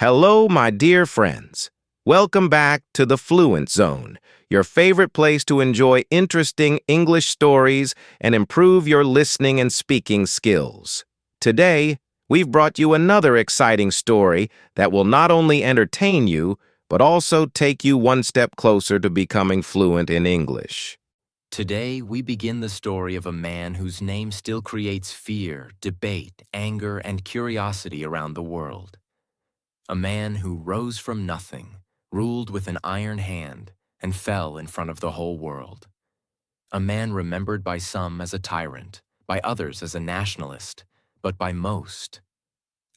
Hello, my dear friends. Welcome back to the Fluent Zone, your favorite place to enjoy interesting English stories and improve your listening and speaking skills. Today, we've brought you another exciting story that will not only entertain you, but also take you one step closer to becoming fluent in English. Today, we begin the story of a man whose name still creates fear, debate, anger, and curiosity around the world. A man who rose from nothing, ruled with an iron hand, and fell in front of the whole world. A man remembered by some as a tyrant, by others as a nationalist, but by most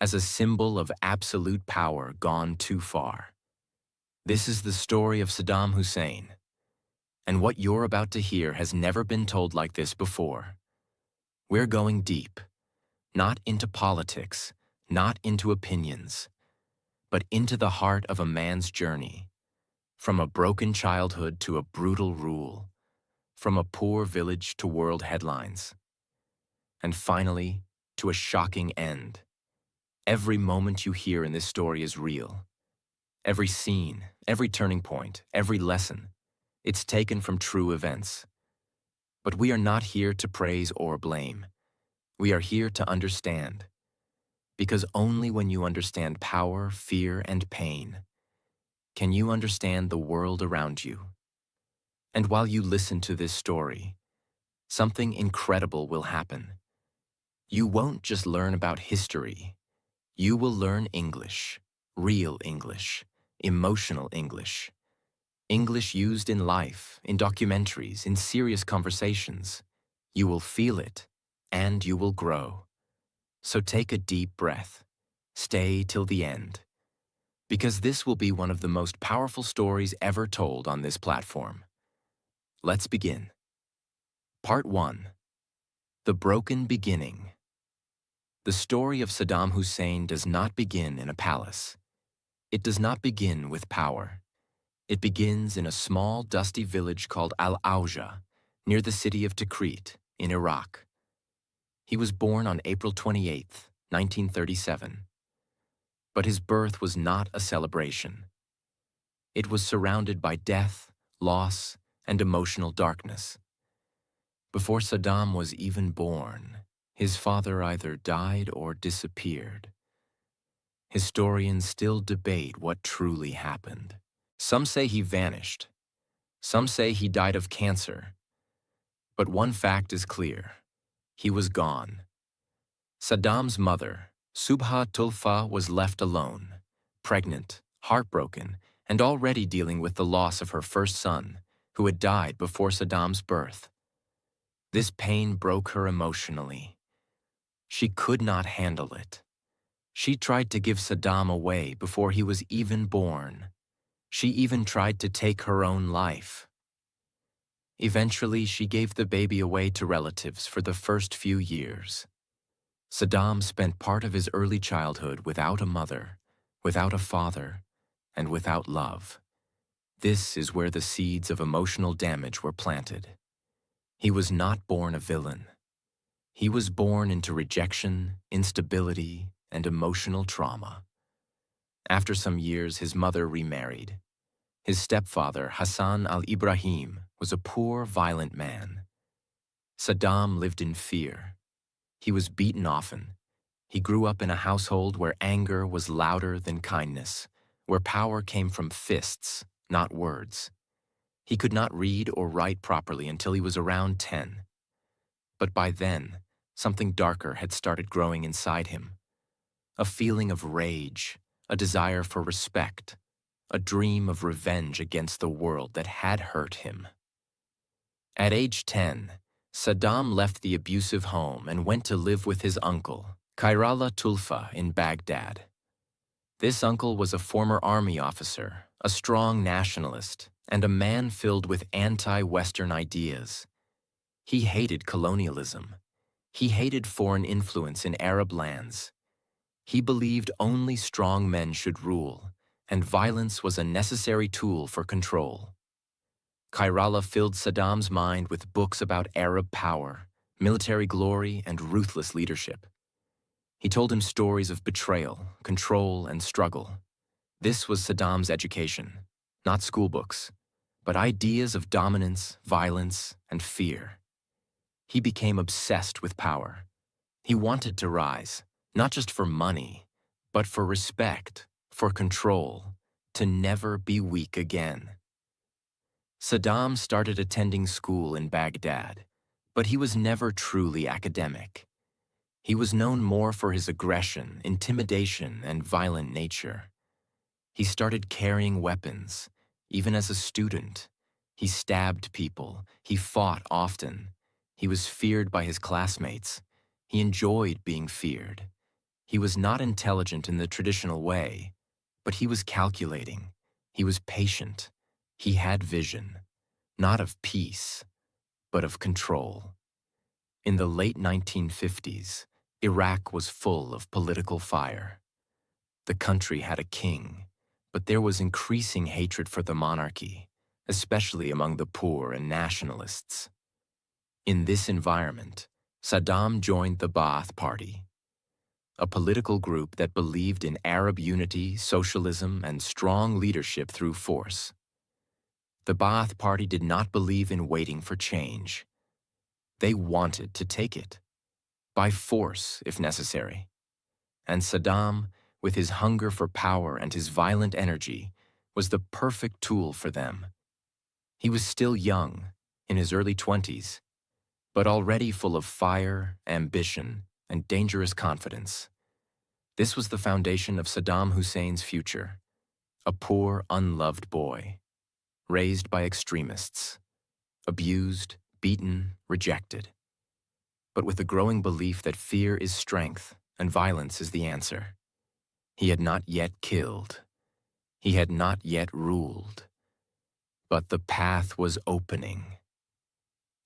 as a symbol of absolute power gone too far. This is the story of Saddam Hussein. And what you're about to hear has never been told like this before. We're going deep, not into politics, not into opinions, but into the heart of a man's journey, from a broken childhood to a brutal rule, from a poor village to world headlines, and finally, to a shocking end. Every moment you hear in this story is real. Every scene, every turning point, every lesson. It's taken from true events. But we are not here to praise or blame. We are here to understand. Because only when you understand power, fear, and pain can you understand the world around you. And while you listen to this story, something incredible will happen. You won't just learn about history. You will learn English, real English, emotional English. English used in life, in documentaries, in serious conversations. You will feel it, and you will grow. So take a deep breath. Stay till the end. Because this will be one of the most powerful stories ever told on this platform. Let's begin. Part 1. The Broken Beginning. The story of Saddam Hussein does not begin in a palace. It does not begin with power. It begins in a small, dusty village called Al-Auja, near the city of Tikrit, in Iraq. He was born on April 28, 1937. But his birth was not a celebration. It was surrounded by death, loss, and emotional darkness. Before Saddam was even born, his father either died or disappeared. Historians still debate what truly happened. Some say he vanished. Some say he died of cancer. But one fact is clear. He was gone. Saddam's mother, Subha Tulfa, was left alone, pregnant, heartbroken, and already dealing with the loss of her first son, who had died before Saddam's birth. This pain broke her emotionally. She could not handle it. She tried to give Saddam away before he was even born. She even tried to take her own life. Eventually, she gave the baby away to relatives for the first few years. Saddam spent part of his early childhood without a mother, without a father, and without love. This is where the seeds of emotional damage were planted. He was not born a villain. He was born into rejection, instability, and emotional trauma. After some years, his mother remarried. His stepfather, Hassan al-Ibrahim, was a poor, violent man. Saddam lived in fear. He was beaten often. He grew up in a household where anger was louder than kindness, where power came from fists, not words. He could not read or write properly until he was around 10. But by then, something darker had started growing inside him. A feeling of rage, a desire for respect, a dream of revenge against the world that had hurt him. At age 10, Saddam left the abusive home and went to live with his uncle, Khairallah Tulfa, in Baghdad. This uncle was a former army officer, a strong nationalist, and a man filled with anti-Western ideas. He hated colonialism. He hated foreign influence in Arab lands. He believed only strong men should rule, and violence was a necessary tool for control. Khairallah filled Saddam's mind with books about Arab power, military glory, and ruthless leadership. He told him stories of betrayal, control, and struggle. This was Saddam's education, not schoolbooks, but ideas of dominance, violence, and fear. He became obsessed with power. He wanted to rise, not just for money, but for respect, for control, to never be weak again. Saddam started attending school in Baghdad, but he was never truly academic. He was known more for his aggression, intimidation, and violent nature. He started carrying weapons, even as a student. He stabbed people. He fought often. He was feared by his classmates. He enjoyed being feared. He was not intelligent in the traditional way, but he was calculating. He was patient. He had vision, not of peace, but of control. In the late 1950s, Iraq was full of political fire. The country had a king, but there was increasing hatred for the monarchy, especially among the poor and nationalists. In this environment, Saddam joined the Ba'ath Party, a political group that believed in Arab unity, socialism, and strong leadership through force. The Ba'ath Party did not believe in waiting for change. They wanted to take it, by force if necessary. And Saddam, with his hunger for power and his violent energy, was the perfect tool for them. He was still young, in his early 20s, but already full of fire, ambition, and dangerous confidence. This was the foundation of Saddam Hussein's future, a poor, unloved boy, raised by extremists, abused, beaten, rejected, but with a growing belief that fear is strength and violence is the answer. He had not yet killed. He had not yet ruled. But the path was opening.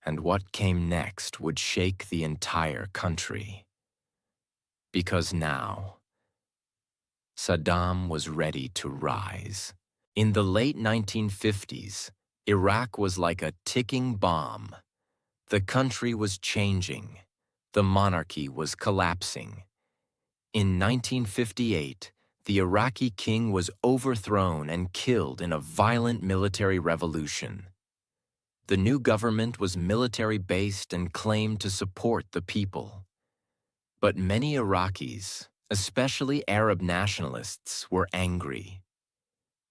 And what came next would shake the entire country. Because now, Saddam was ready to rise. In the late 1950s, Iraq was like a ticking bomb. The country was changing. The monarchy was collapsing. In 1958, the Iraqi king was overthrown and killed in a violent military revolution. The new government was military-based and claimed to support the people. But many Iraqis, especially Arab nationalists, were angry.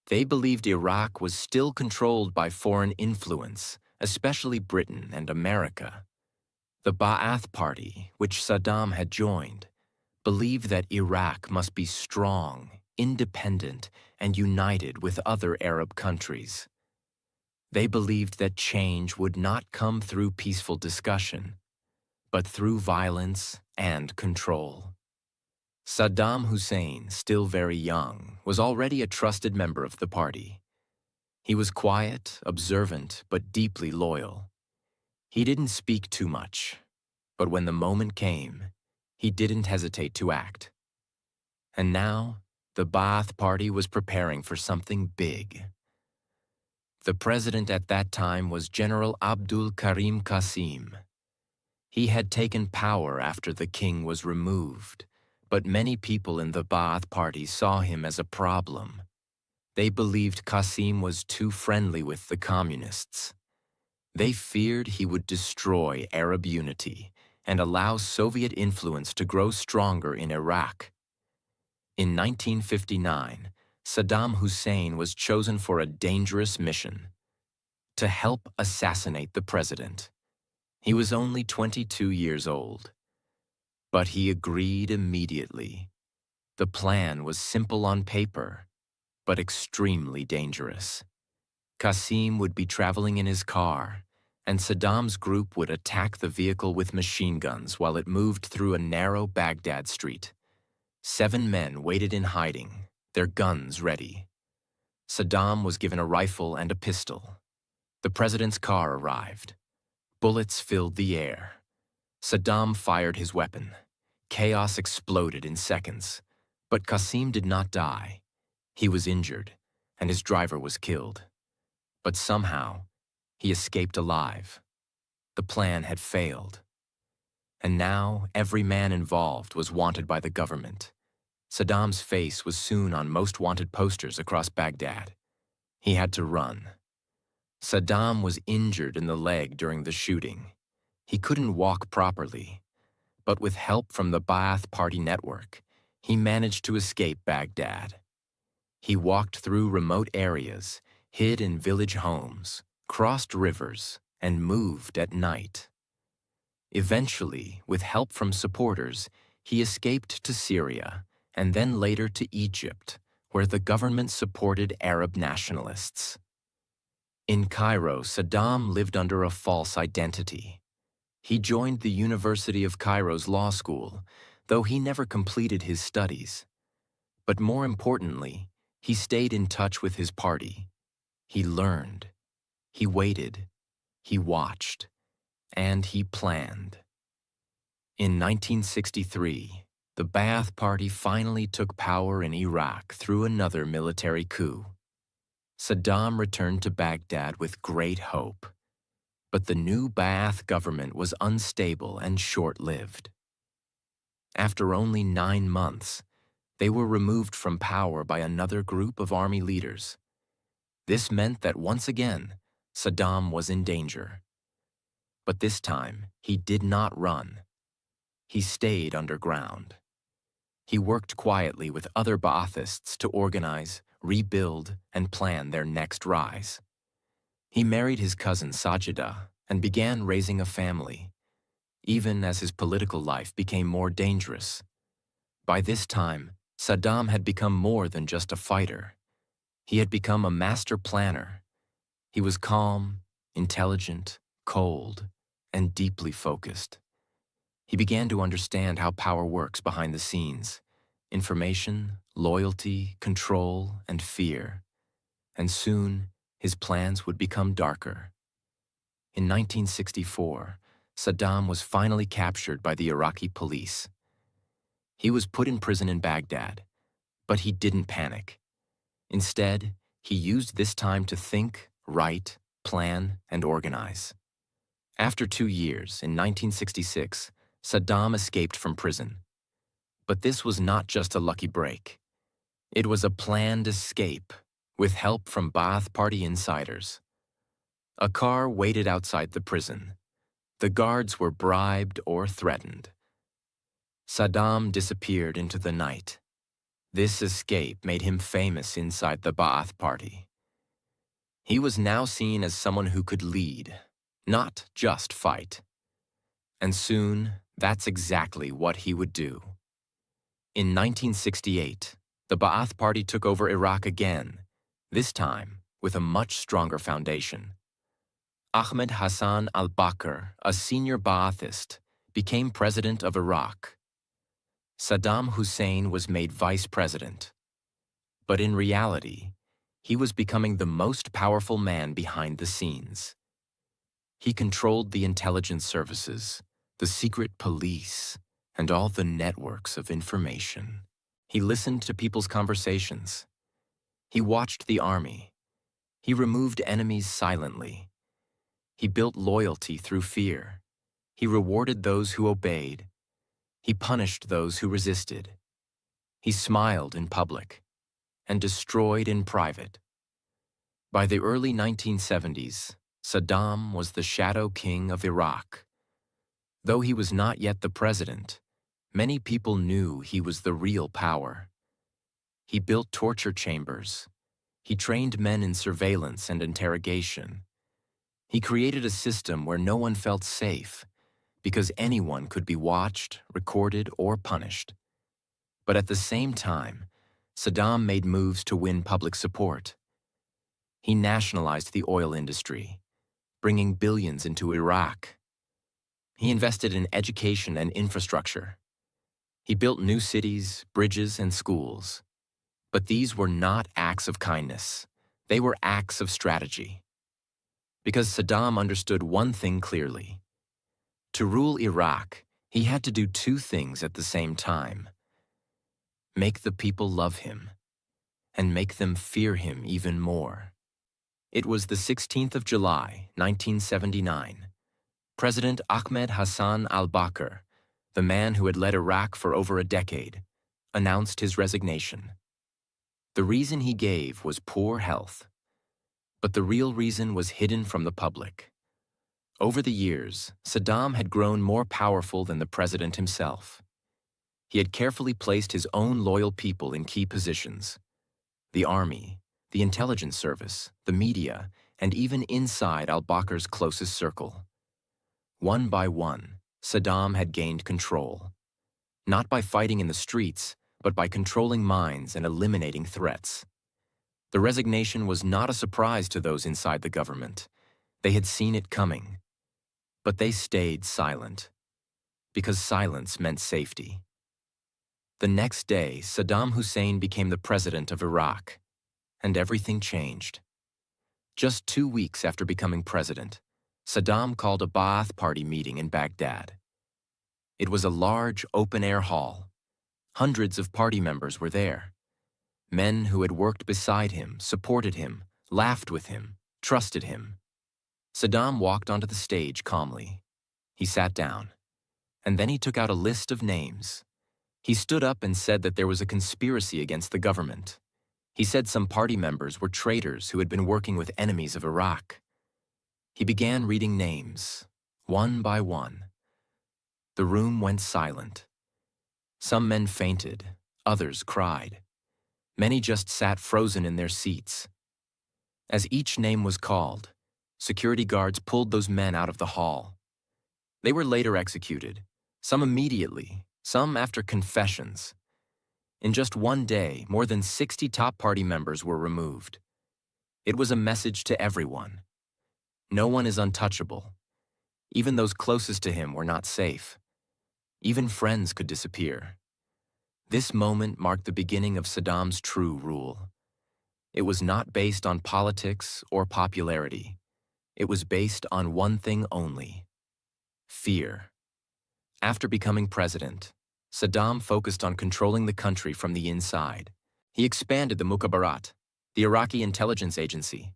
They believed Iraq was still controlled by foreign influence, especially Britain and America. The Ba'ath Party, which Saddam had joined, believed that Iraq must be strong, independent, and united with other Arab countries. They believed that change would not come through peaceful discussion, but through violence and control. Saddam Hussein, still very young, was already a trusted member of the party. He was quiet, observant, but deeply loyal. He didn't speak too much, but when the moment came, he didn't hesitate to act. And now, the Ba'ath Party was preparing for something big. The president at that time was General Abdul Karim Qasim. He had taken power after the king was removed, but many people in the Ba'ath Party saw him as a problem. They believed Qasim was too friendly with the communists. They feared he would destroy Arab unity and allow Soviet influence to grow stronger in Iraq. In 1959, Saddam Hussein was chosen for a dangerous mission: to help assassinate the president. He was only 22 years old. But he agreed immediately. The plan was simple on paper, but extremely dangerous. Qasim would be traveling in his car, and Saddam's group would attack the vehicle with machine guns while it moved through a narrow Baghdad street. 7 men waited in hiding, their guns ready. Saddam was given a rifle and a pistol. The president's car arrived. Bullets filled the air. Saddam fired his weapon. Chaos exploded in seconds. But Qasim did not die. He was injured, and his driver was killed. But somehow, he escaped alive. The plan had failed. And now, every man involved was wanted by the government. Saddam's face was soon on most wanted posters across Baghdad. He had to run. Saddam was injured in the leg during the shooting. He couldn't walk properly, but with help from the Ba'ath Party network, he managed to escape Baghdad. He walked through remote areas, hid in village homes, crossed rivers, and moved at night. Eventually, with help from supporters, he escaped to Syria and then later to Egypt, where the government supported Arab nationalists. In Cairo, Saddam lived under a false identity. He joined the University of Cairo's law school, though he never completed his studies. But more importantly, he stayed in touch with his party. He learned, he waited, he watched, and he planned. In 1963, the Ba'ath Party finally took power in Iraq through another military coup. Saddam returned to Baghdad with great hope, but the new Ba'ath government was unstable and short-lived. After only 9 months, they were removed from power by another group of army leaders. This meant that once again, Saddam was in danger. But this time, he did not run. He stayed underground. He worked quietly with other Ba'athists to organize, rebuild, and plan their next rise. He married his cousin Sajida and began raising a family, even as his political life became more dangerous. By this time, Saddam had become more than just a fighter. He had become a master planner. He was calm, intelligent, cold, and deeply focused. He began to understand how power works behind the scenes: information, loyalty, control, and fear. And soon, his plans would become darker. In 1964, Saddam was finally captured by the Iraqi police. He was put in prison in Baghdad, but he didn't panic. Instead, he used this time to think, write, plan, and organize. After 2 years, in 1966, Saddam escaped from prison. But this was not just a lucky break. It was a planned escape, with help from Ba'ath Party insiders. A car waited outside the prison. The guards were bribed or threatened. Saddam disappeared into the night. This escape made him famous inside the Ba'ath Party. He was now seen as someone who could lead, not just fight. And soon, that's exactly what he would do. In 1968, the Ba'ath Party took over Iraq again, this time with a much stronger foundation. Ahmed Hassan al-Bakr, a senior Ba'athist, became president of Iraq. Saddam Hussein was made vice president. But in reality, he was becoming the most powerful man behind the scenes. He controlled the intelligence services, the secret police, and all the networks of information. He listened to people's conversations. He watched the army. He removed enemies silently. He built loyalty through fear. He rewarded those who obeyed. He punished those who resisted. He smiled in public and destroyed in private. By the early 1970s, Saddam was the shadow king of Iraq. Though he was not yet the president, many people knew he was the real power. He built torture chambers. He trained men in surveillance and interrogation. He created a system where no one felt safe, because anyone could be watched, recorded, or punished. But at the same time, Saddam made moves to win public support. He nationalized the oil industry, bringing billions into Iraq. He invested in education and infrastructure. He built new cities, bridges, and schools. But these were not acts of kindness. They were acts of strategy. Because Saddam understood one thing clearly. To rule Iraq, he had to do two things at the same time: make the people love him, and make them fear him even more. It was the 16th of July, 1979. President Ahmed Hassan al-Bakr, the man who had led Iraq for over a decade, announced his resignation. The reason he gave was poor health, but the real reason was hidden from the public. Over the years, Saddam had grown more powerful than the president himself. He had carefully placed his own loyal people in key positions: the army, the intelligence service, the media, and even inside al-Bakr's closest circle. One by one, Saddam had gained control, not by fighting in the streets, but by controlling minds and eliminating threats. The resignation was not a surprise to those inside the government. They had seen it coming. But they stayed silent, because silence meant safety. The next day, Saddam Hussein became the president of Iraq, and everything changed. Just 2 weeks after becoming president, Saddam called a Ba'ath Party meeting in Baghdad. It was a large, open-air hall. Hundreds of party members were there. Men who had worked beside him, supported him, laughed with him, trusted him. Saddam walked onto the stage calmly. He sat down, and then he took out a list of names. He stood up and said that there was a conspiracy against the government. He said some party members were traitors who had been working with enemies of Iraq. He began reading names, one by one. The room went silent. Some men fainted, others cried. Many just sat frozen in their seats. As each name was called, security guards pulled those men out of the hall. They were later executed, some immediately, some after confessions. In just one day, more than 60 top party members were removed. It was a message to everyone. No one is untouchable. Even those closest to him were not safe. Even friends could disappear. This moment marked the beginning of Saddam's true rule. It was not based on politics or popularity. It was based on one thing only: fear. After becoming president, Saddam focused on controlling the country from the inside. He expanded the Mukhabarat, the Iraqi intelligence agency.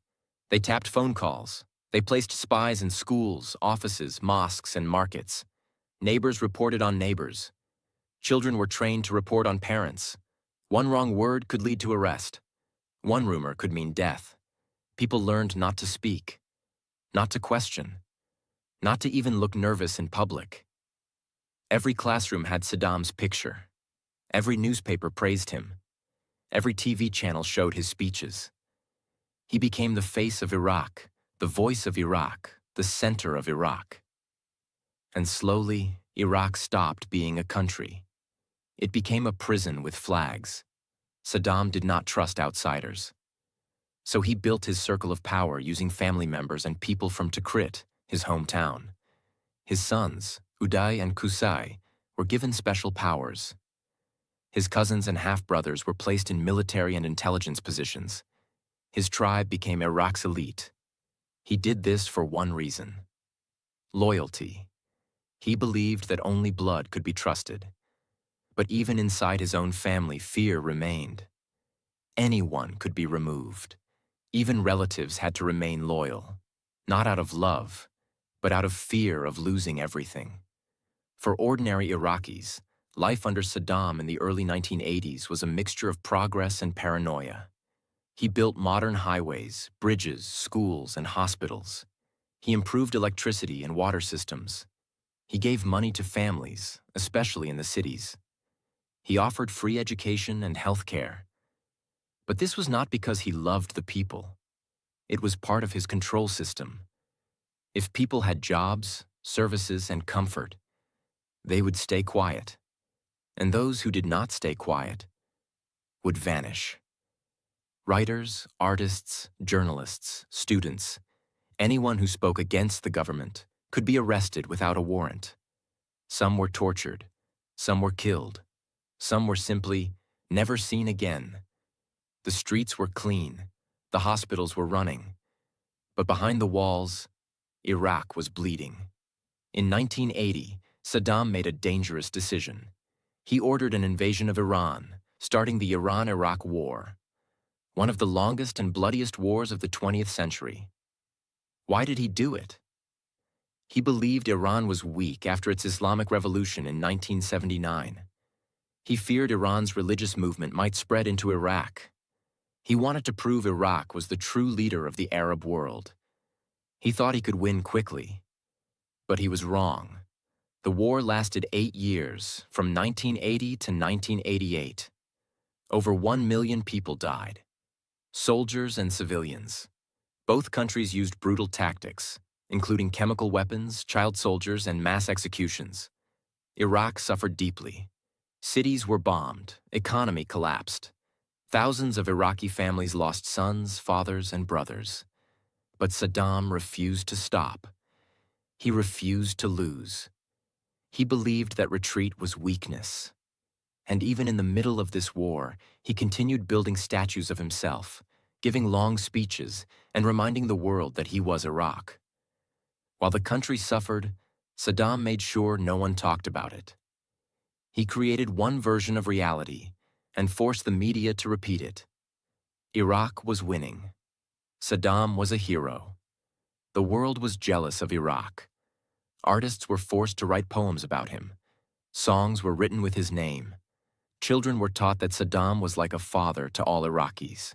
They tapped phone calls. They placed spies in schools, offices, mosques, and markets. Neighbors reported on neighbors. Children were trained to report on parents. One wrong word could lead to arrest. One rumor could mean death. People learned not to speak, not to question, not to even look nervous in public. Every classroom had Saddam's picture. Every newspaper praised him. Every TV channel showed his speeches. He became the face of Iraq, the voice of Iraq, the center of Iraq. And slowly, Iraq stopped being a country. It became a prison with flags. Saddam did not trust outsiders. So he built his circle of power using family members and people from Tikrit, his hometown. His sons, Uday and Qusay, were given special powers. His cousins and half-brothers were placed in military and intelligence positions. His tribe became Iraq's elite. He did this for one reason: loyalty. He believed that only blood could be trusted. But even inside his own family, fear remained. Anyone could be removed. Even relatives had to remain loyal, not out of love, but out of fear of losing everything. For ordinary Iraqis, life under Saddam in the early 1980s was a mixture of progress and paranoia. He built modern highways, bridges, schools, and hospitals. He improved electricity and water systems. He gave money to families, especially in the cities. He offered free education and health care. But this was not because he loved the people. It was part of his control system. If people had jobs, services, and comfort, they would stay quiet. And those who did not stay quiet would vanish. Writers, artists, journalists, students, anyone who spoke against the government could be arrested without a warrant. Some were tortured. Some were killed. Some were simply never seen again. The streets were clean. The hospitals were running. But behind the walls, Iraq was bleeding. In 1980, Saddam made a dangerous decision. He ordered an invasion of Iran, starting the Iran-Iraq War, one of the longest and bloodiest wars of the 20th century. Why did he do it? He believed Iran was weak after its Islamic revolution in 1979. He feared Iran's religious movement might spread into Iraq. He wanted to prove Iraq was the true leader of the Arab world. He thought he could win quickly, but he was wrong. The war lasted 8 years, from 1980 to 1988. Over 1 million people died, soldiers and civilians. Both countries used brutal tactics, including chemical weapons, child soldiers, and mass executions. Iraq suffered deeply. Cities were bombed, economy collapsed. Thousands of Iraqi families lost sons, fathers, and brothers. But Saddam refused to stop. He refused to lose. He believed that retreat was weakness. And even in the middle of this war, he continued building statues of himself, giving long speeches, and reminding the world that he was Iraq. While the country suffered, Saddam made sure no one talked about it. He created one version of reality and forced the media to repeat it. Iraq was winning. Saddam was a hero. The world was jealous of Iraq. Artists were forced to write poems about him. Songs were written with his name. Children were taught that Saddam was like a father to all Iraqis.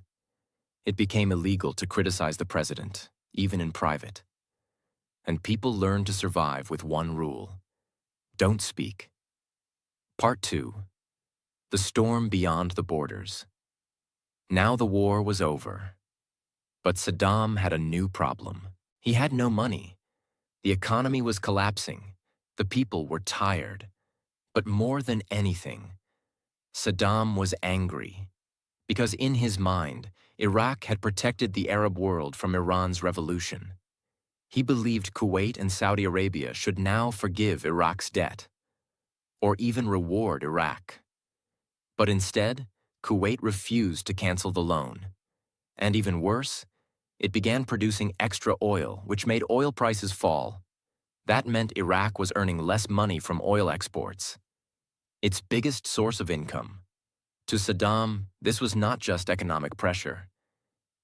It became illegal to criticize the president, even in private. And people learned to survive with one rule: don't speak. Part 2. The Storm Beyond the Borders. Now the war was over. But Saddam had a new problem. He had no money. The economy was collapsing. The people were tired. But more than anything, Saddam was angry. Because in his mind, Iraq had protected the Arab world from Iran's revolution. He believed Kuwait and Saudi Arabia should now forgive Iraq's debt, or even reward Iraq. But instead, Kuwait refused to cancel the loan. And even worse, it began producing extra oil, which made oil prices fall. That meant Iraq was earning less money from oil exports, its biggest source of income. To Saddam, this was not just economic pressure.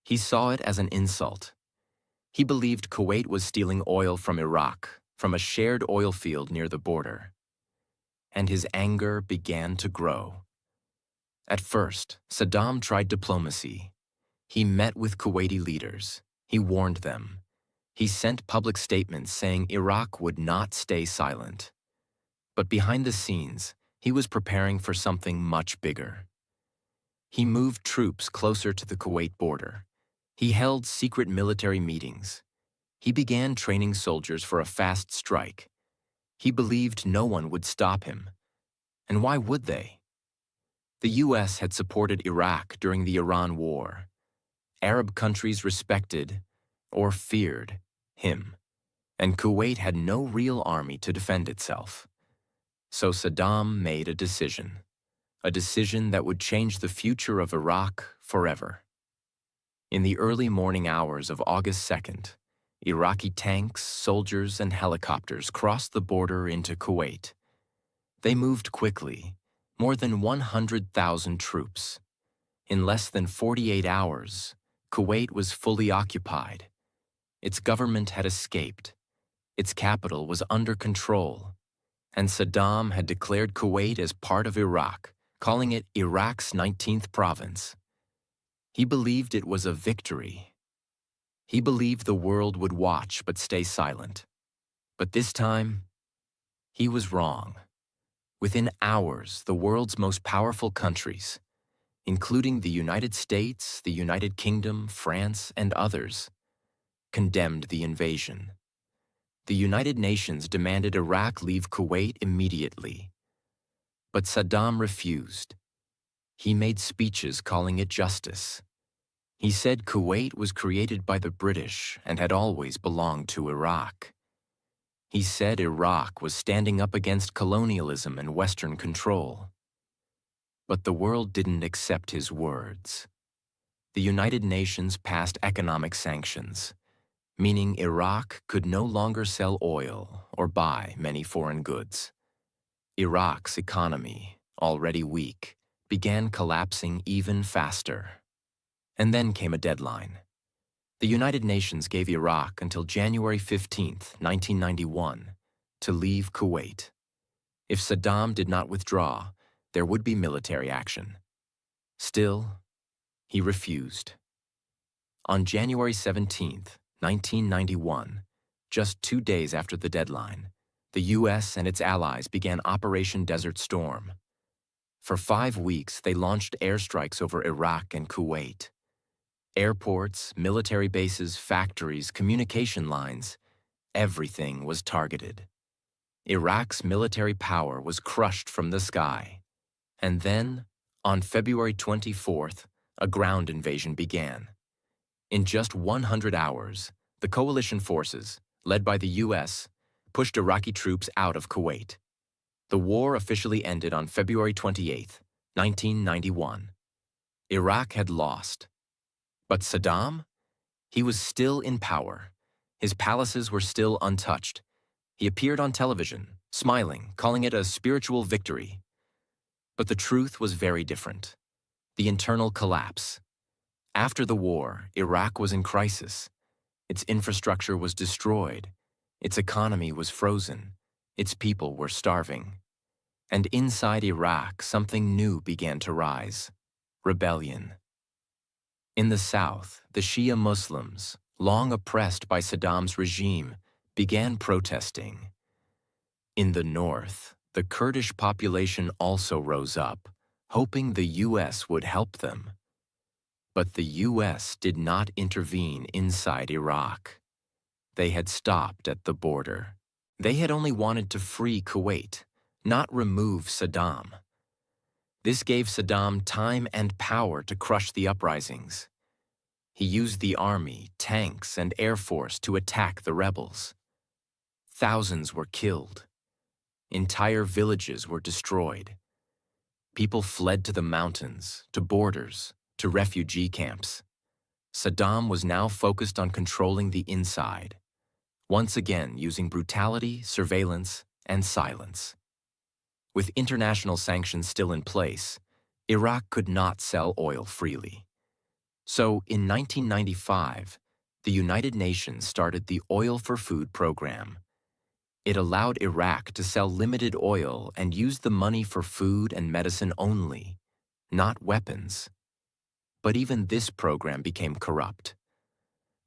He saw it as an insult. He believed Kuwait was stealing oil from Iraq, from a shared oil field near the border. And his anger began to grow. At first, Saddam tried diplomacy. He met with Kuwaiti leaders. He warned them. He sent public statements saying Iraq would not stay silent. But behind the scenes, he was preparing for something much bigger. He moved troops closer to the Kuwait border. He held secret military meetings. He began training soldiers for a fast strike. He believed no one would stop him. And why would they? The U.S. had supported Iraq during the Iran War. Arab countries respected, or feared, him. And Kuwait had no real army to defend itself. So Saddam made a decision that would change the future of Iraq forever. In the early morning hours of August 2nd, Iraqi tanks, soldiers, and helicopters crossed the border into Kuwait. They moved quickly, more than 100,000 troops. In less than 48 hours, Kuwait was fully occupied. Its government had escaped. Its capital was under control. And Saddam had declared Kuwait as part of Iraq, calling it Iraq's 19th province. He believed it was a victory. He believed the world would watch but stay silent. But this time, he was wrong. Within hours, the world's most powerful countries, including the United States, the United Kingdom, France, and others, condemned the invasion. The United Nations demanded Iraq leave Kuwait immediately. But Saddam refused. He made speeches calling it justice. He said Kuwait was created by the British and had always belonged to Iraq. He said Iraq was standing up against colonialism and Western control. But the world didn't accept his words. The United Nations passed economic sanctions, meaning Iraq could no longer sell oil or buy many foreign goods. Iraq's economy, already weak, began collapsing even faster. And then came a deadline. The United Nations gave Iraq until January 15, 1991, to leave Kuwait. If Saddam did not withdraw, there would be military action. Still, he refused. On January 17, 1991, just 2 days after the deadline, the U.S. and its allies began Operation Desert Storm. For 5 weeks, they launched airstrikes over Iraq and Kuwait. Airports, military bases, factories, communication lines, everything was targeted. Iraq's military power was crushed from the sky. And then, on February 24th, a ground invasion began. In just 100 hours, the coalition forces, led by the U.S., pushed Iraqi troops out of Kuwait. The war officially ended on February 28, 1991. Iraq had lost. But Saddam? He was still in power. His palaces were still untouched. He appeared on television, smiling, calling it a spiritual victory. But the truth was very different. The internal collapse. After the war, Iraq was in crisis. Its infrastructure was destroyed. Its economy was frozen. Its people were starving. And inside Iraq, something new began to rise: rebellion. In the south, the Shia Muslims, long oppressed by Saddam's regime, began protesting. In the north, the Kurdish population also rose up, hoping the U.S. would help them. But the U.S. did not intervene inside Iraq. They had stopped at the border. They had only wanted to free Kuwait, not remove Saddam. This gave Saddam time and power to crush the uprisings. He used the army, tanks, and air force to attack the rebels. Thousands were killed. Entire villages were destroyed. People fled to the mountains, to borders, to refugee camps. Saddam was now focused on controlling the inside, once again using brutality, surveillance, and silence. With international sanctions still in place, Iraq could not sell oil freely. So, in 1995, the United Nations started the Oil for Food program. It allowed Iraq to sell limited oil and use the money for food and medicine only, not weapons. But even this program became corrupt.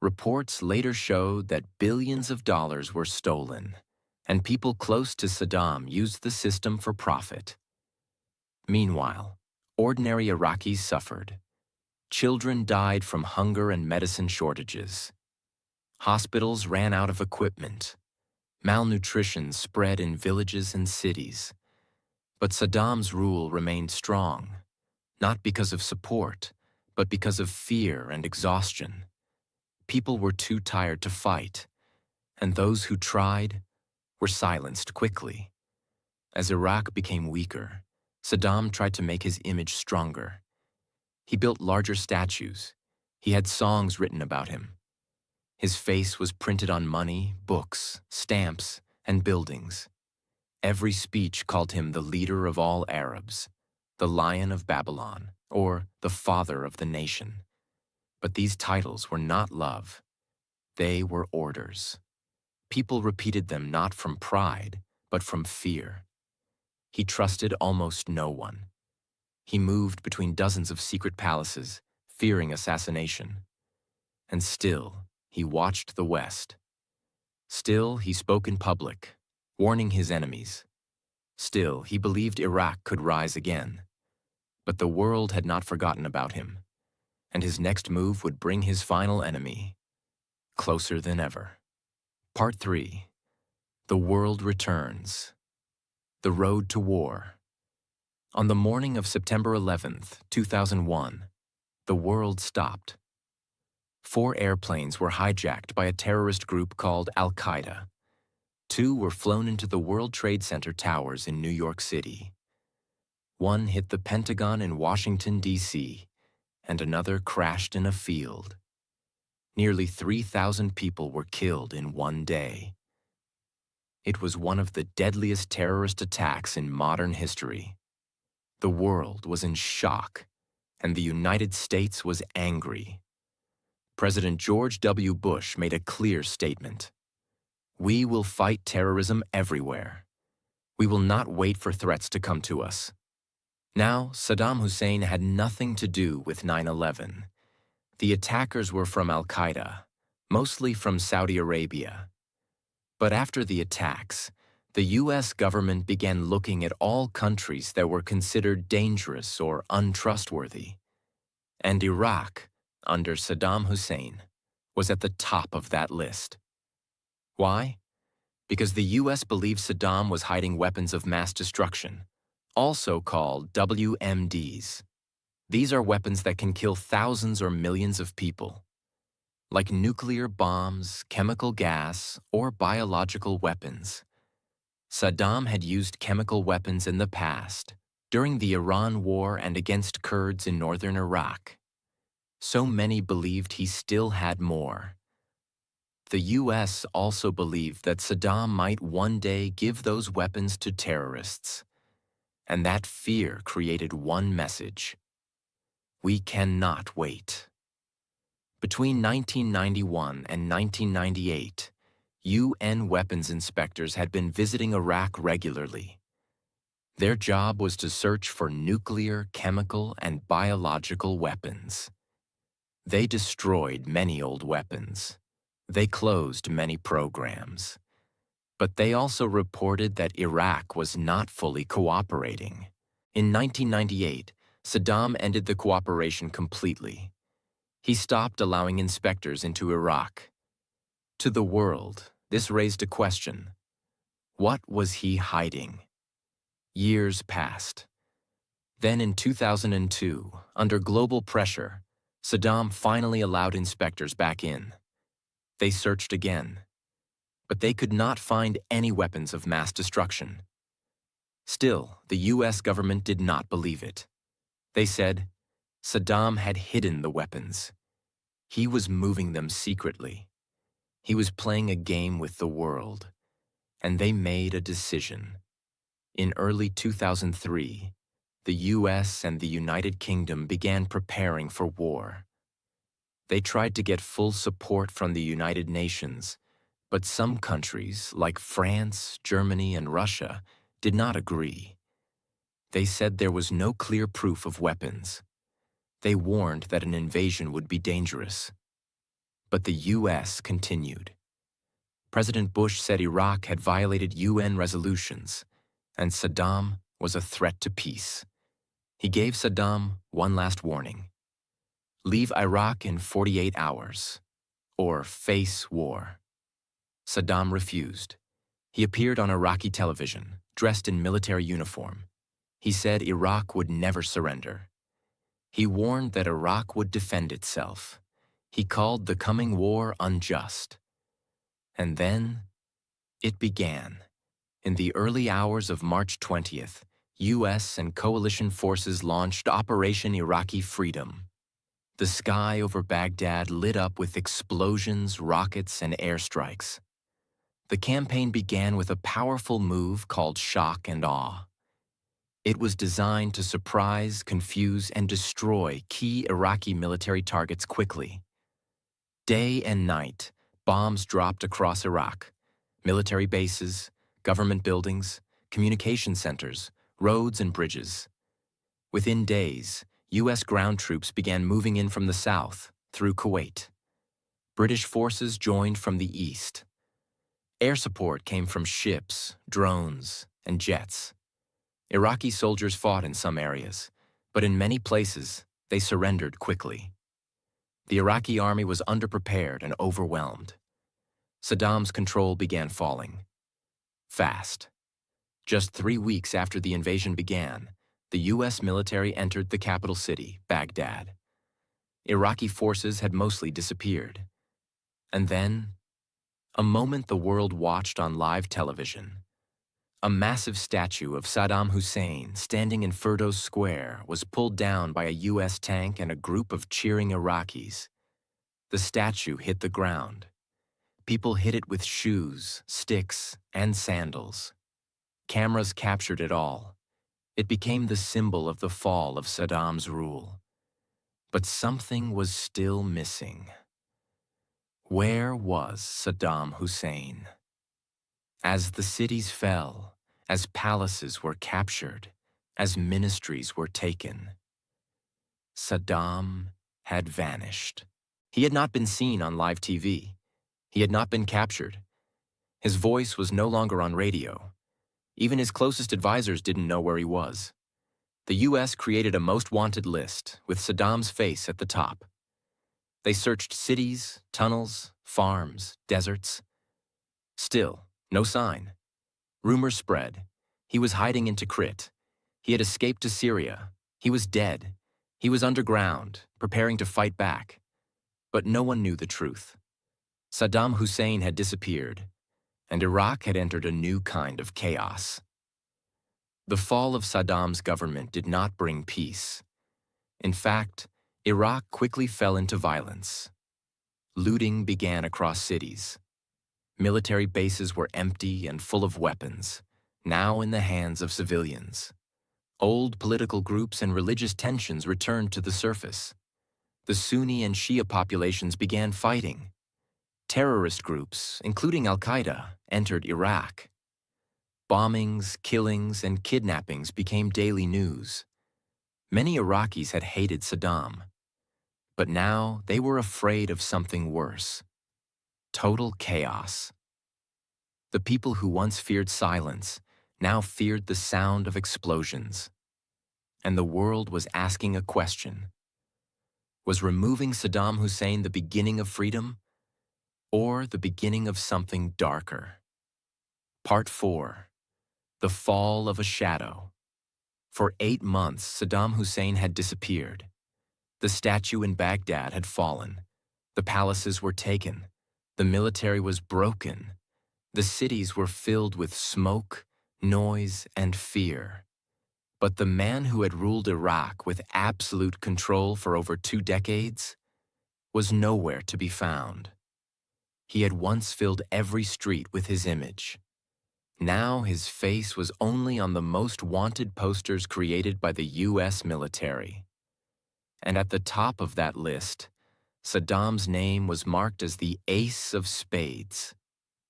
Reports later showed that billions of dollars were stolen, and people close to Saddam used the system for profit. Meanwhile, ordinary Iraqis suffered. Children died from hunger and medicine shortages. Hospitals ran out of equipment. Malnutrition spread in villages and cities. But Saddam's rule remained strong, not because of support, but because of fear and exhaustion. People were too tired to fight, and those who tried were silenced quickly. As Iraq became weaker, Saddam tried to make his image stronger. He built larger statues. He had songs written about him. His face was printed on money, books, stamps, and buildings. Every speech called him the leader of all Arabs, the Lion of Babylon, or the Father of the Nation. But these titles were not love. They were orders. People repeated them not from pride, but from fear. He trusted almost no one. He moved between dozens of secret palaces, fearing assassination. And still, he watched the West. Still, he spoke in public, warning his enemies. Still, he believed Iraq could rise again. But the world had not forgotten about him, and his next move would bring his final enemy closer than ever. Part 3. The World Returns. The Road to War. On the morning of September 11th, 2001, the world stopped. 4 airplanes were hijacked by a terrorist group called Al-Qaeda. 2 were flown into the World Trade Center towers in New York City. 1 hit the Pentagon in Washington, D.C., and another crashed in a field. Nearly 3,000 people were killed in one day. It was one of the deadliest terrorist attacks in modern history. The world was in shock, and the United States was angry. President George W. Bush made a clear statement. We will fight terrorism everywhere. We will not wait for threats to come to us. Now, Saddam Hussein had nothing to do with 9/11. The attackers were from Al-Qaeda, mostly from Saudi Arabia. But after the attacks, the U.S. government began looking at all countries that were considered dangerous or untrustworthy. And Iraq, under Saddam Hussein, was at the top of that list. Why? Because the U.S. believed Saddam was hiding weapons of mass destruction, also called WMDs. These are weapons that can kill thousands or millions of people. Like nuclear bombs, chemical gas, or biological weapons. Saddam had used chemical weapons in the past, during the Iran War and against Kurds in northern Iraq. So many believed he still had more. The U.S. also believed that Saddam might one day give those weapons to terrorists. And that fear created one message: we cannot wait. Between 1991 and 1998, UN weapons inspectors had been visiting Iraq regularly. Their job was to search for nuclear, chemical, and biological weapons. They destroyed many old weapons. They closed many programs. But they also reported that Iraq was not fully cooperating. In 1998, Saddam ended the cooperation completely. He stopped allowing inspectors into Iraq. To the world, this raised a question. What was he hiding? Years passed. Then in 2002, under global pressure, Saddam finally allowed inspectors back in. They searched again, but they could not find any weapons of mass destruction. Still, the U.S. government did not believe it. They said Saddam had hidden the weapons. He was moving them secretly. He was playing a game with the world, and they made a decision. In early 2003, the U.S. and the United Kingdom began preparing for war. They tried to get full support from the United Nations, but some countries, like France, Germany, and Russia, did not agree. They said there was no clear proof of weapons. They warned that an invasion would be dangerous. But the U.S. continued. President Bush said Iraq had violated UN resolutions, and Saddam was a threat to peace. He gave Saddam one last warning. Leave Iraq in 48 hours, or face war. Saddam refused. He appeared on Iraqi television, dressed in military uniform. He said Iraq would never surrender. He warned that Iraq would defend itself. He called the coming war unjust. And then, it began. In the early hours of March 20th, U.S. and coalition forces launched Operation Iraqi Freedom. The sky over Baghdad lit up with explosions, rockets, and airstrikes. The campaign began with a powerful move called shock and awe. It was designed to surprise, confuse, and destroy key Iraqi military targets quickly. Day and night, bombs dropped across Iraq. Military bases, government buildings, communication centers, roads and bridges. Within days, U.S. ground troops began moving in from the south, through Kuwait. British forces joined from the east. Air support came from ships, drones, and jets. Iraqi soldiers fought in some areas, but in many places, they surrendered quickly. The Iraqi army was underprepared and overwhelmed. Saddam's control began falling. Fast. Just 3 weeks after the invasion began, the U.S. military entered the capital city, Baghdad. Iraqi forces had mostly disappeared. And then, a moment the world watched on live television. A massive statue of Saddam Hussein standing in Firdos Square was pulled down by a U.S. tank and a group of cheering Iraqis. The statue hit the ground. People hit it with shoes, sticks, and sandals. Cameras captured it all. It became the symbol of the fall of Saddam's rule. But something was still missing. Where was Saddam Hussein? As the cities fell, as palaces were captured, as ministries were taken. Saddam had vanished. He had not been seen on live TV. He had not been captured. His voice was no longer on radio. Even his closest advisors didn't know where he was. The U.S. created a most wanted list with Saddam's face at the top. They searched cities, tunnels, farms, deserts. Still, no sign. Rumors spread. He was hiding in Tikrit. He had escaped to Syria. He was dead. He was underground, preparing to fight back. But no one knew the truth. Saddam Hussein had disappeared, and Iraq had entered a new kind of chaos. The fall of Saddam's government did not bring peace. In fact, Iraq quickly fell into violence. Looting began across cities. Military bases were empty and full of weapons, now in the hands of civilians. Old political groups and religious tensions returned to the surface. The Sunni and Shia populations began fighting. Terrorist groups, including Al-Qaeda, entered Iraq. Bombings, killings, and kidnappings became daily news. Many Iraqis had hated Saddam, but now they were afraid of something worse: total chaos. The people who once feared silence now feared the sound of explosions. And the world was asking a question: was removing Saddam Hussein the beginning of freedom, or the beginning of something darker? Part 4. The Fall of a Shadow. For 8 months, Saddam Hussein had disappeared. The statue in Baghdad had fallen. The palaces were taken. The military was broken. The cities were filled with smoke, noise, and fear. But the man who had ruled Iraq with absolute control for over 2 decades was nowhere to be found. He had once filled every street with his image. Now his face was only on the most wanted posters created by the U.S. military. And at the top of that list, Saddam's name was marked as the Ace of Spades.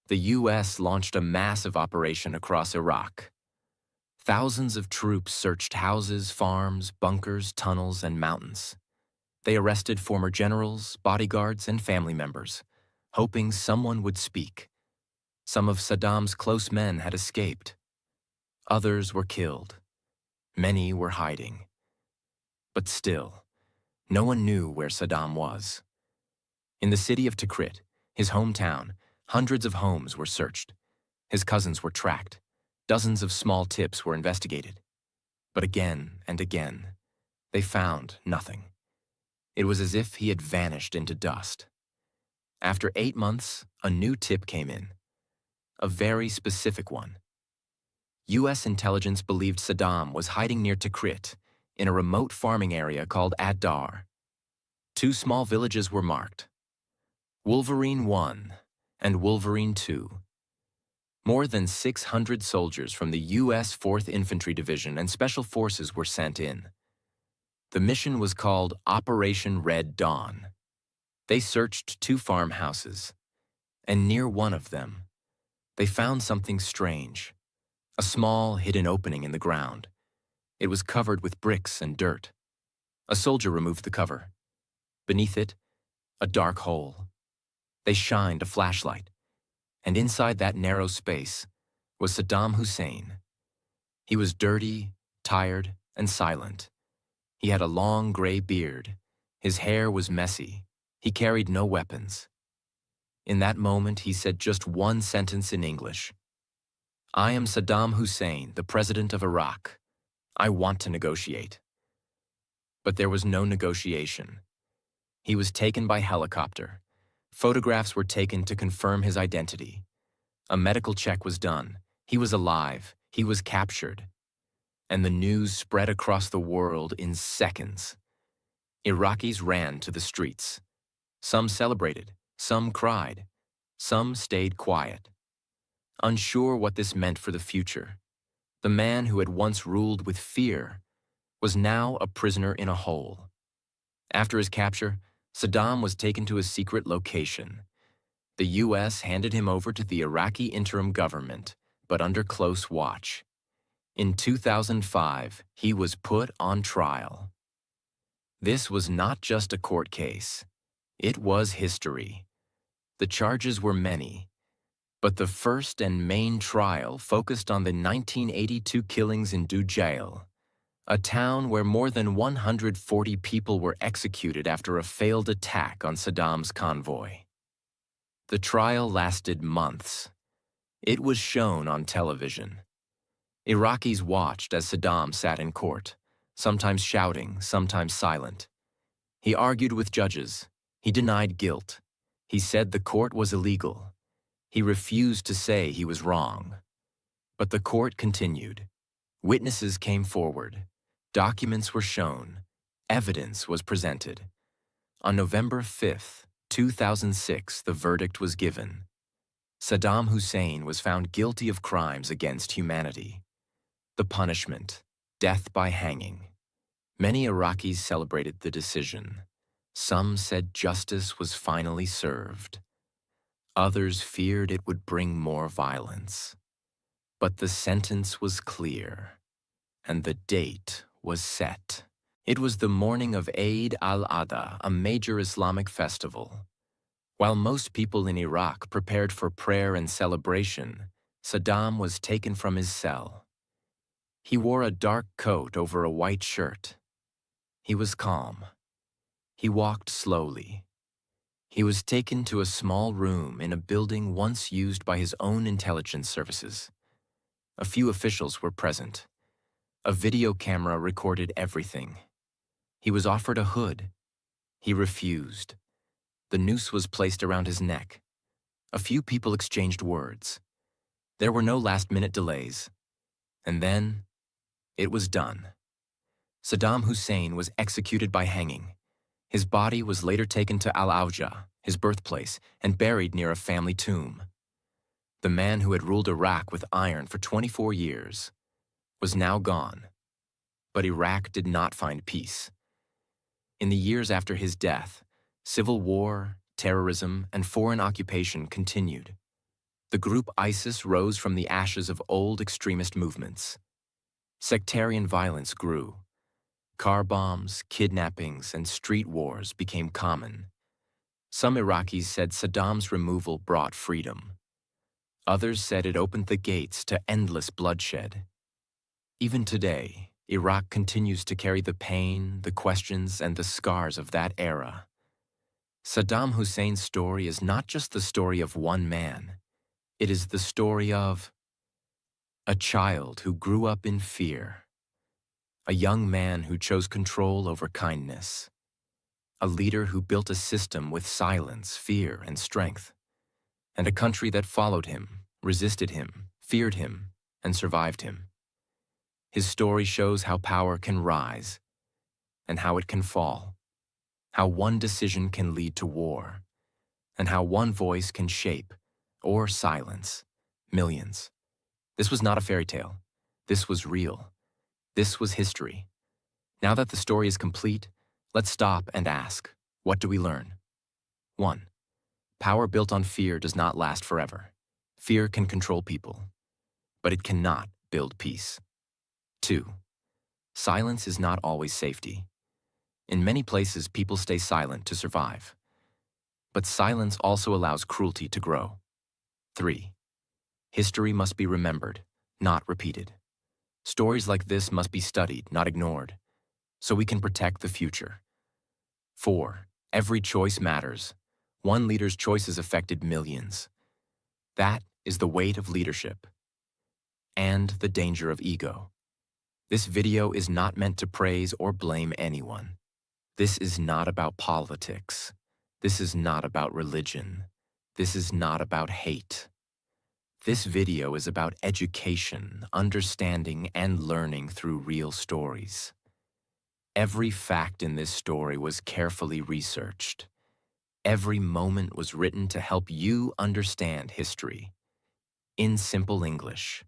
The U.S. launched a massive operation across Iraq. Thousands of troops searched houses, farms, bunkers, tunnels, and mountains. They arrested former generals, bodyguards, and family members, hoping someone would speak. Some of Saddam's close men had escaped. Others were killed. Many were hiding. But still, no one knew where Saddam was. In the city of Tikrit, his hometown, hundreds of homes were searched. His cousins were tracked. Dozens of small tips were investigated. But again and again, they found nothing. It was as if he had vanished into dust. After 8 months, a new tip came in. A very specific one. U.S. intelligence believed Saddam was hiding near Tikrit, in a remote farming area called Ad-Dar. 2 small villages were marked: Wolverine 1 and Wolverine 2. More than 600 soldiers from the U.S. 4th Infantry Division and Special Forces were sent in. The mission was called Operation Red Dawn. They searched 2 farmhouses, and near one of them, they found something strange: a small, hidden opening in the ground. It was covered with bricks and dirt. A soldier removed the cover. Beneath it, a dark hole. They shined a flashlight, and inside that narrow space was Saddam Hussein. He was dirty, tired, and silent. He had a long gray beard. His hair was messy. He carried no weapons. In that moment, he said just one sentence in English: "I am Saddam Hussein, the president of Iraq. I want to negotiate." But there was no negotiation. He was taken by helicopter. Photographs were taken to confirm his identity. A medical check was done. He was alive. He was captured. And the news spread across the world in seconds. Iraqis ran to the streets. Some celebrated. Some cried. Some stayed quiet. Unsure what this meant for the future, the man who had once ruled with fear was now a prisoner in a hole. After his capture, Saddam was taken to a secret location. The U.S. handed him over to the Iraqi interim government, but under close watch. In 2005, he was put on trial. This was not just a court case. It was history. The charges were many, but the first and main trial focused on the 1982 killings in Dujail, a town where more than 140 people were executed after a failed attack on Saddam's convoy. The trial lasted months. It was shown on television. Iraqis watched as Saddam sat in court, sometimes shouting, sometimes silent. He argued with judges. He denied guilt. He said the court was illegal. He refused to say he was wrong. But the court continued. Witnesses came forward. Documents were shown. Evidence was presented. On November 5, 2006, the verdict was given. Saddam Hussein was found guilty of crimes against humanity. The punishment, death by hanging. Many Iraqis celebrated the decision. Some said justice was finally served. Others feared it would bring more violence. But the sentence was clear, and the date was set. It was the morning of Eid al-Adha, a major Islamic festival. While most people in Iraq prepared for prayer and celebration, Saddam was taken from his cell. He wore a dark coat over a white shirt. He was calm. He walked slowly. He was taken to a small room in a building once used by his own intelligence services. A few officials were present. A video camera recorded everything. He was offered a hood. He refused. The noose was placed around his neck. A few people exchanged words. There were no last-minute delays. And then, it was done. Saddam Hussein was executed by hanging. His body was later taken to Al-Awja, his birthplace, and buried near a family tomb. The man who had ruled Iraq with iron for 24 years was now gone. But Iraq did not find peace. In the years after his death, civil war, terrorism, and foreign occupation continued. The group ISIS rose from the ashes of old extremist movements. Sectarian violence grew. Car bombs, kidnappings, and street wars became common. Some Iraqis said Saddam's removal brought freedom. Others said it opened the gates to endless bloodshed. Even today, Iraq continues to carry the pain, the questions, and the scars of that era. Saddam Hussein's story is not just the story of one man. It is the story of a child who grew up in fear, a young man who chose control over kindness, a leader who built a system with silence, fear, and strength, and a country that followed him, resisted him, feared him, and survived him. His story shows how power can rise and how it can fall, how one decision can lead to war, and how one voice can shape or silence millions. This was not a fairy tale. This was real. This was history. Now that the story is complete, let's stop and ask, what do we learn? 1. Power built on fear does not last forever. Fear can control people, but it cannot build peace. 2. Silence is not always safety. In many places, people stay silent to survive. But silence also allows cruelty to grow. 3. History must be remembered, not repeated. Stories like this must be studied, not ignored, so we can protect the future. 4. Every choice matters. One leader's choices affected millions. That is the weight of leadership and the danger of ego. This video is not meant to praise or blame anyone. This is not about politics. This is not about religion. This is not about hate. This video is about education, understanding, and learning through real stories. Every fact in this story was carefully researched. Every moment was written to help you understand history in simple English,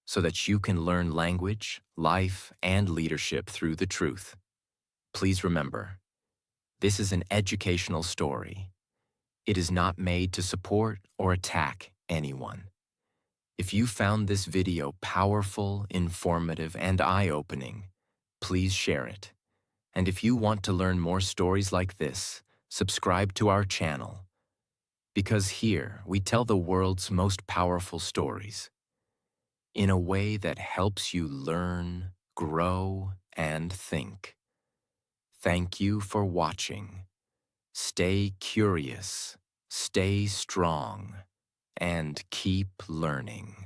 so that you can learn language, life, and leadership through the truth. Please remember, this is an educational story. It is not made to support or attack anyone. If you found this video powerful, informative, and eye-opening, please share it. And if you want to learn more stories like this, subscribe to our channel. Because here, we tell the world's most powerful stories in a way that helps you learn, grow, and think. Thank you for watching. Stay curious, stay strong, and keep learning.